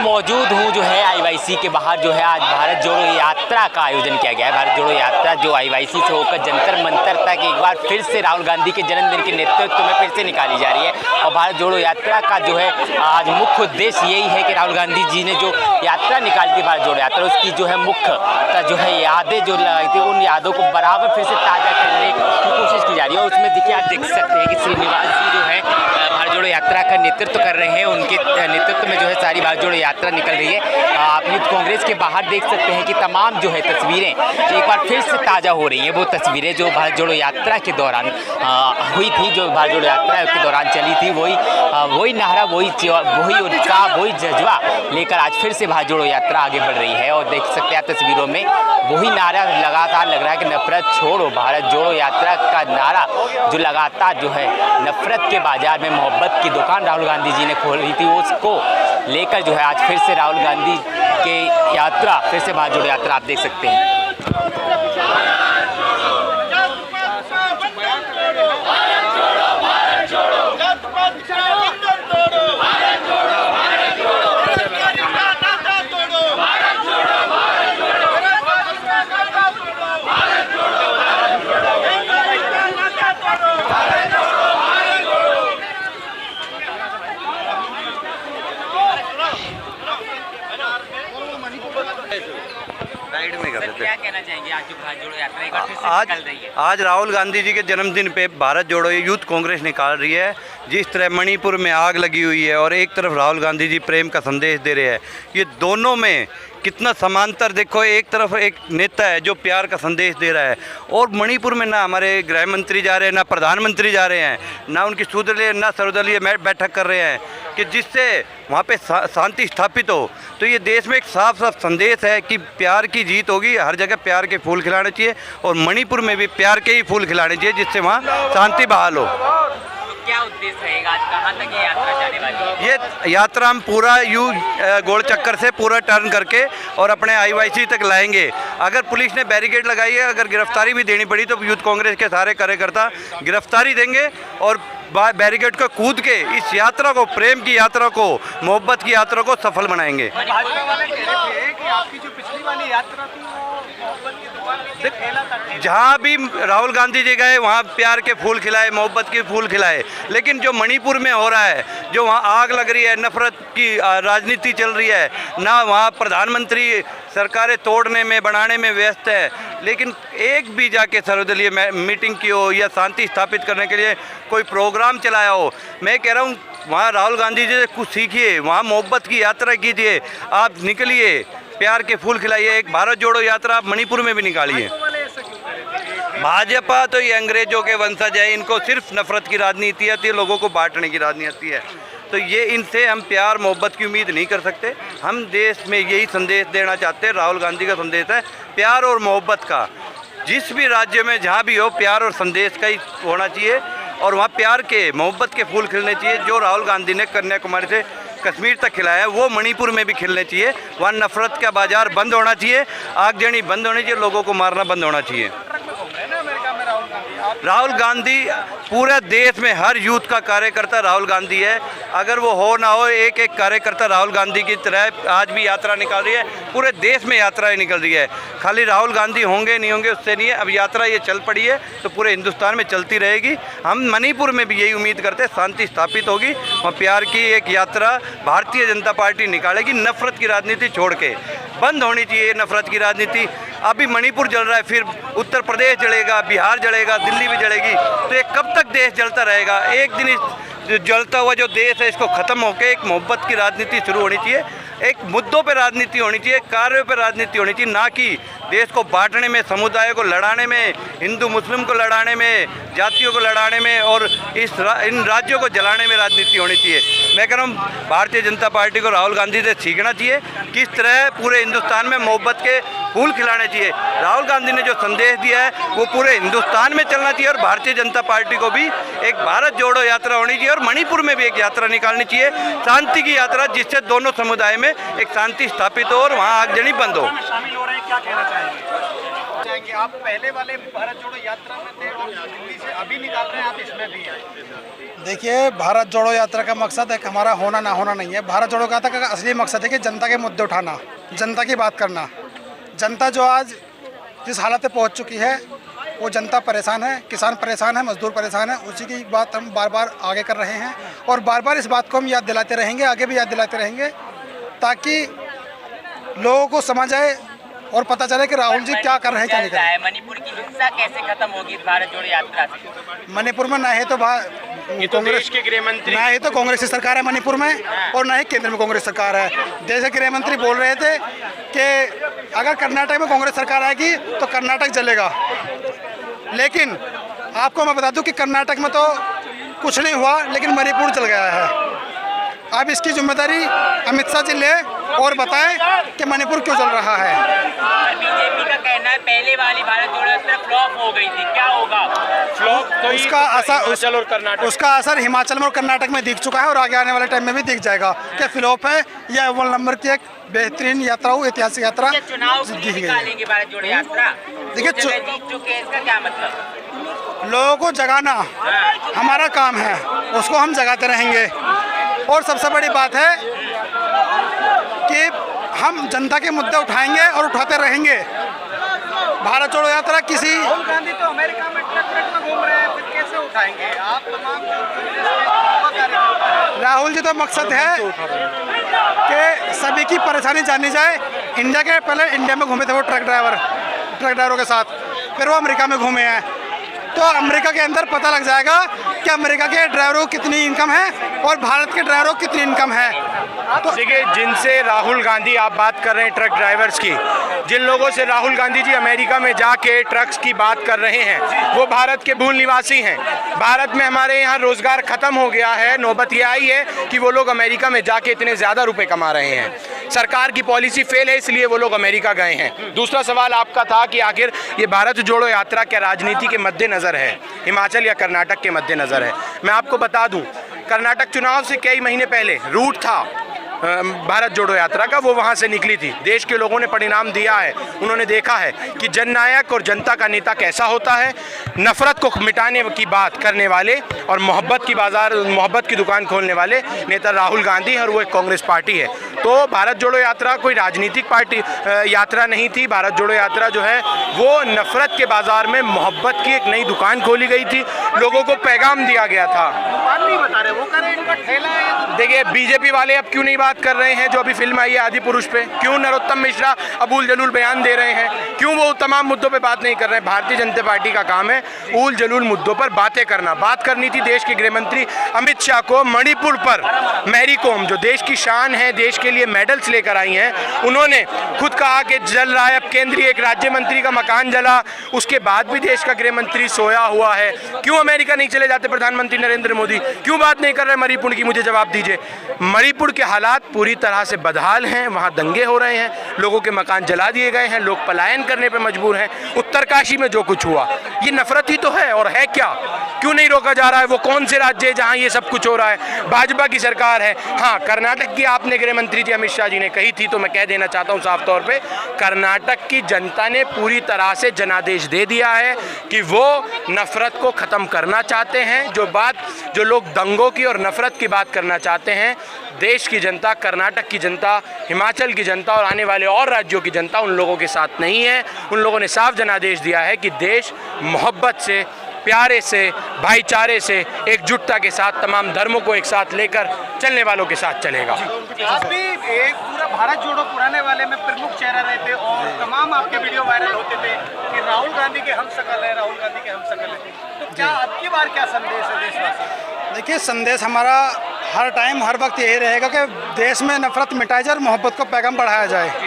मौजूद हूँ जो है आईवाईसी के बाहर जो है आज भारत जोड़ो यात्रा का आयोजन किया गया है। भारत जोड़ो यात्रा जो आईवाईसी से होकर जंतर मंतर तक एक बार फिर से राहुल गांधी के जन्मदिन के नेतृत्व में फिर से निकाली जा रही है। और भारत जोड़ो यात्रा का जो है आज मुख्य उद्देश्य यही है कि राहुल गांधी जी ने जो यात्रा निकाली थी भारत जोड़ो यात्रा, उसकी जो है मुख्य जो है यादें जो लगाई थी, उन यादों को बराबर फिर से ताज़ा करने की कोशिश की जा रही है। और उसमें देखिए आप देख सकते हैं कि श्रीनिवास जी जो है भारत जोड़ो यात्रा का नेतृत्व कर रहे हैं। उनके नेतृत्व में जो है सारी भारत जोड़ो यात्रा निकल रही है। आप यूथ कांग्रेस के बाहर देख सकते हैं कि तमाम जो है तस्वीरें एक बार फिर से ताज़ा हो रही हैं। वो तस्वीरें जो भारत जोड़ो यात्रा के दौरान हुई थी, जो भारत जोड़ो यात्रा के दौरान चली थी, वही नारा, वही उत्साह, वही जज्बा लेकर आज फिर से भारत जोड़ो यात्रा आगे बढ़ रही है। और देख सकते हैं तस्वीरों में वही नारा लगातार लग रहा है कि नफरत छोड़ो। भारत जोड़ो यात्रा का नारा जो लगातार जो है नफरत के बाजार में मोहब्बत की दुकान राहुल गांधी जी ने खोली थी, उसको लेकर जो है आज फिर से राहुल गांधी के यात्रा, फिर से भारत जोड़ो यात्रा आप देख सकते हैं। क्या कहना चाहेंगे आज जो भारत जोड़ो यात्रा एक बार फिर से निकल रही है? आज राहुल गांधी जी के जन्मदिन पे भारत जोड़ो यूथ कांग्रेस निकाल रही है। जिस तरह मणिपुर में आग लगी हुई है और एक तरफ राहुल गांधी जी प्रेम का संदेश दे रहे हैं, ये दोनों में कितना समांतर देखो। एक तरफ एक नेता है जो प्यार का संदेश दे रहा है, और मणिपुर में ना हमारे गृह मंत्री जा रहे हैं, ना प्रधानमंत्री जा रहे हैं, ना उनकी सर्वदलीय बैठक कर रहे हैं कि जिससे वहाँ पे शांति स्थापित हो। तो ये देश में एक साफ साफ संदेश है कि प्यार की जीत होगी। हर जगह प्यार के फूल खिलाने चाहिए, और मणिपुर में भी प्यार के ही फूल खिलाने चाहिए, जिससे वहाँ शांति बहाल हो। क्या उद्देश्य रहेगा आज, कहाँ तक ये यात्रा जाने वाली है? ये यात्रा हम पूरा गोल चक्कर से पूरा टर्न करके और अपने आईवाईसी तक लाएंगे। अगर पुलिस ने बैरिकेड लगाई है, अगर गिरफ्तारी भी देनी पड़ी, तो यूथ कांग्रेस के सारे कार्यकर्ता गिरफ्तारी देंगे और बैरिकेड को कूद के इस यात्रा को, प्रेम की यात्रा को, मोहब्बत की यात्रा को सफल बनाएंगे। जहाँ भी राहुल गांधी जी गए वहाँ प्यार के फूल खिलाए, मोहब्बत के फूल खिलाए। लेकिन जो मणिपुर में हो रहा है, जो वहाँ आग लग रही है, नफरत की राजनीति चल रही है, ना वहाँ प्रधानमंत्री सरकारें तोड़ने में, बनाने में व्यस्त है, लेकिन एक भी जाके सर्वदलीय मीटिंग की हो या शांति स्थापित करने के लिए कोई प्रोग्राम चलाया हो। मैं कह रहा हूँ वहाँ राहुल गांधी जी से कुछ सीखिए, वहाँ मोहब्बत की यात्रा कीजिए, आप निकलिए, प्यार के फूल खिलाइए। एक भारत जोड़ो यात्रा आप मणिपुर में भी निकालिए। भाजपा तो ये अंग्रेजों के वंशज है, इनको सिर्फ नफरत की राजनीति आती है, लोगों को बांटने की राजनीति है। तो ये इनसे हम प्यार मोहब्बत की उम्मीद नहीं कर सकते। हम देश में यही संदेश देना चाहते हैं, राहुल गांधी का संदेश है प्यार और मोहब्बत का। जिस भी राज्य में जहाँ भी हो, प्यार और संदेश का ही होना चाहिए, और वहाँ प्यार के मोहब्बत के फूल खिलने चाहिए। जो राहुल गांधी ने कन्याकुमारी से कश्मीर तक खिलाया है, वो मणिपुर में भी खिलने चाहिए। वहाँ नफरत का बाजार बंद होना चाहिए, आगजनी बंद होनी चाहिए, लोगों को मारना बंद होना चाहिए। राहुल गांधी पूरे देश में हर यूथ का कार्यकर्ता राहुल गांधी है। अगर वो हो ना हो, एक एक कार्यकर्ता राहुल गांधी की तरह आज भी यात्रा निकाल रही है। पूरे देश में यात्राएं निकल रही है, खाली राहुल गांधी होंगे नहीं होंगे उससे नहीं है। अब यात्रा ये चल पड़ी है तो पूरे हिंदुस्तान में चलती रहेगी। हम मणिपुर में भी यही उम्मीद करते हैं शांति स्थापित होगी और प्यार की एक यात्रा भारतीय जनता पार्टी निकालेगी। नफरत की राजनीति छोड़ के बंद होनी चाहिए नफरत की राजनीति। अभी मणिपुर जल रहा है, फिर उत्तर प्रदेश जलेगा, बिहार जलेगा, दिल्ली भी जलेगी। तो ये कब तक देश जलता रहेगा? एक दिन इस जलता हुआ जो देश है इसको ख़त्म होकर एक मोहब्बत की राजनीति शुरू होनी चाहिए। एक मुद्दों पे राजनीति होनी चाहिए, कार्यों पे राजनीति होनी चाहिए, ना कि देश को बांटने में, समुदाय को लड़ाने में, हिंदू मुस्लिम को लड़ाने में, जातियों को लड़ाने में और इन राज्यों को जलाने में राजनीति होनी चाहिए। मैं कह रहा हूँ भारतीय जनता पार्टी को राहुल गांधी से सीखना चाहिए किस तरह पूरे हिंदुस्तान में मोहब्बत के फूल खिलाने चाहिए। राहुल गांधी ने जो संदेश दिया है वो पूरे हिंदुस्तान में चलना चाहिए, और भारतीय जनता पार्टी को भी एक भारत जोड़ो यात्रा होनी चाहिए और मणिपुर में भी एक यात्रा निकालनी चाहिए, शांति की यात्रा, जिससे दोनों समुदाय में एक शांति स्थापित हो और वहाँ आगजनी बंद हो। शामिल हो रहे हैं, क्या कहना चाहेंगे? जाएंगे? आप पहले वाले भारत जोड़ो यात्रा में थे और दिल्ली से अभी निकाल रहे हैं, आप इसमें भी हैं। देखिए, भारत जोड़ो यात्रा का मकसद एक हमारा होना ना होना नहीं है। भारत जोड़ो यात्रा का असली मकसद है कि जनता के मुद्दे उठाना, जनता की बात करना। जनता जो आज जिस हालत में पहुंच चुकी है, वो जनता परेशान है, किसान परेशान है, मजदूर परेशान है। उसी की बात हम बार बार आगे कर रहे हैं और बार बार इस बात को हम याद दिलाते रहेंगे, आगे भी याद दिलाते रहेंगे, ताकि लोगों को समझ आए और पता चले कि राहुल जी क्या कर रहे हैं, क्या नहीं कर रहे हैं। मणिपुर की हिंसा कैसे खत्म होगी इस भारत जोड़ो यात्रा से? मणिपुर में ना है तो कांग्रेस के गृह मंत्री, ना ही तो कांग्रेस की सरकार है मणिपुर में और ना ही केंद्र में कांग्रेस सरकार है। देश के गृह मंत्री बोल रहे थे कि अगर कर्नाटक में कांग्रेस सरकार आएगी तो कर्नाटक जलेगा, लेकिन आपको मैं बता दूं कि कर्नाटक में तो कुछ नहीं हुआ, लेकिन मणिपुर चल गया है। अब इसकी जिम्मेदारी अमित शाह जी ले और बताएं कि मणिपुर क्यों चल रहा है। बीजेपी का कहना है पहले वाली भारत जोड़ो यात्रा फ्लॉप हो गई थी, क्या होगा? फ्लॉप तो उसका असर हिमाचल और कर्नाटक, उसका असर हिमाचल में और कर्नाटक में दिख चुका है और आगे आने वाले टाइम में भी दिख जाएगा कि फ्लॉप है या अव्वल नंबर की एक बेहतरीन यात्रा हो, ऐतिहासिक यात्रा चुनाव दिख भी गई। निकालेंगे भारत जोड़ो यात्रा? देखिए, जीत चुके हैं, इसका क्या मतलब? लोगों को जगाना हमारा काम है, उसको हम जगाते रहेंगे। और सबसे बड़ी बात है कि हम जनता के मुद्दे उठाएंगे और उठाते रहेंगे। भारत जोड़ो यात्रा किसी राहुल गांधी तो अमेरिका में ट्रक में घूम रहे हैं, फिर कैसे उठाएंगे? आप तमाम राहुल जी तो मकसद है कि सभी की परेशानी जानी जाए। इंडिया के पहले इंडिया में घूमे थे वो ट्रक ड्राइवरों के साथ, फिर वो अमेरिका में घूमे हैं, तो अमेरिका के अंदर पता लग जाएगा कि अमेरिका के ड्राइवरों को कितनी इनकम है और भारत के ड्राइवरों को कितनी इनकम है। तो देखिए, जिनसे राहुल गांधी, आप बात कर रहे हैं ट्रक ड्राइवर्स की, जिन लोगों से राहुल गांधी जी अमेरिका में जाके ट्रक्स की बात कर रहे हैं, वो भारत के मूल निवासी हैं। भारत में हमारे यहाँ रोजगार खत्म हो गया है। नौबत ये आई है कि वो लोग अमेरिका में जाके इतने ज़्यादा रुपए कमा रहे हैं। सरकार की पॉलिसी फेल है, इसलिए वो लोग अमेरिका गए हैं। दूसरा सवाल आपका था कि आखिर ये भारत जोड़ो यात्रा क्या राजनीति के मद्देनज़र है, हिमाचल या कर्नाटक के मद्देनज़र है? मैं आपको बता दूं, कर्नाटक चुनाव से कई महीने पहले रूट था भारत जोड़ो यात्रा का, वो वहाँ से निकली थी। देश के लोगों ने परिणाम दिया है, उन्होंने देखा है कि जननायक और जनता का नेता कैसा होता है। नफरत को मिटाने की बात करने वाले और मोहब्बत की दुकान खोलने वाले नेता राहुल गांधी है और वो एक कांग्रेस पार्टी है। तो भारत जोड़ो यात्रा कोई राजनीतिक पार्टी यात्रा नहीं थी। भारत जोड़ो यात्रा जो है वो नफरत के बाजार में मोहब्बत की एक नई दुकान खोली गई थी, लोगों को पैगाम दिया गया था। नहीं बता रहे, वो कह रहे हैं इनका ठेला है। देखिए, बीजेपी वाले अब क्यों नहीं बात कर रहे हैं जो अभी फिल्म आई है आदि पुरुष पे? क्यों नरोत्तम मिश्रा अबूल जलूल बयान दे रहे हैं? क्यों वो तमाम मुद्दों पे बात नहीं कर रहे हैं? भारतीय जनता पार्टी का काम है उल जलूल मुद्दों पर बातें करना। बात करनी थी देश के गृह मंत्री अमित शाह को मणिपुर पर। मैरी कॉम जो देश की शान है, देश के लिए मेडल्स लेकर आई हैं, उन्होंने खुद कहा कि जल रहा है, अब केंद्रीय एक राज्य मंत्री का मकान जला, उसके बाद भी देश का गृह मंत्री सोया हुआ है। क्यों अमेरिका नहीं चले जाते प्रधानमंत्री नरेंद्र मोदी? क्यों बात नहीं कर रहे मणिपुर की? मुझे जवाब दीजिए। मणिपुर के हालात पूरी तरह से बदहाल हैं, वहाँ दंगे हो रहे हैं, लोगों के मकान जला दिए गए हैं, लोग पलायन करने पर मजबूर हैं। उत्तरकाशी में जो कुछ हुआ ये नफरत ही तो है, और है क्या? क्यों नहीं रोका जा रहा है? वो कौन से राज्य है जहाँ ये सब कुछ हो रहा है? भाजपा की सरकार है। हाँ, कर्नाटक की आपने गृह मंत्री जी अमित शाह जी ने कही थी, तो मैं कह देना चाहता हूँ साफ तौर पे, कर्नाटक की जनता ने पूरी तरह से जनादेश दे दिया है कि वो नफरत को ख़त्म करना चाहते हैं। जो लोग दंगों की और नफरत की बात करना चाहते हैं, देश की जनता, कर्नाटक की जनता, हिमाचल की जनता और आने वाले और राज्यों की जनता उन लोगों के साथ नहीं है। उन लोगों ने साफ जनादेश दिया है कि देश मोहब्बत से, प्यारे से, भाईचारे से, एकजुटता के साथ तमाम धर्मों को एक साथ लेकर चलने वालों के साथ चलेगा। आप भी एक पूरा भारत जोड़ो पुराने वाले में प्रमुख चेहरा रहे थे और तमाम आपके वीडियो वायरल होते थे कि राहुल गांधी के हम शकल है, राहुल गांधी के हम शकल है। तो क्या अब की बार क्या संदेश है देशवासी? देखिए, संदेश हमारा हर टाइम हर वक्त यही रहेगा कि देश में नफरत मिटाई जाए और मोहब्बत को पैगाम बढ़ाया जाए।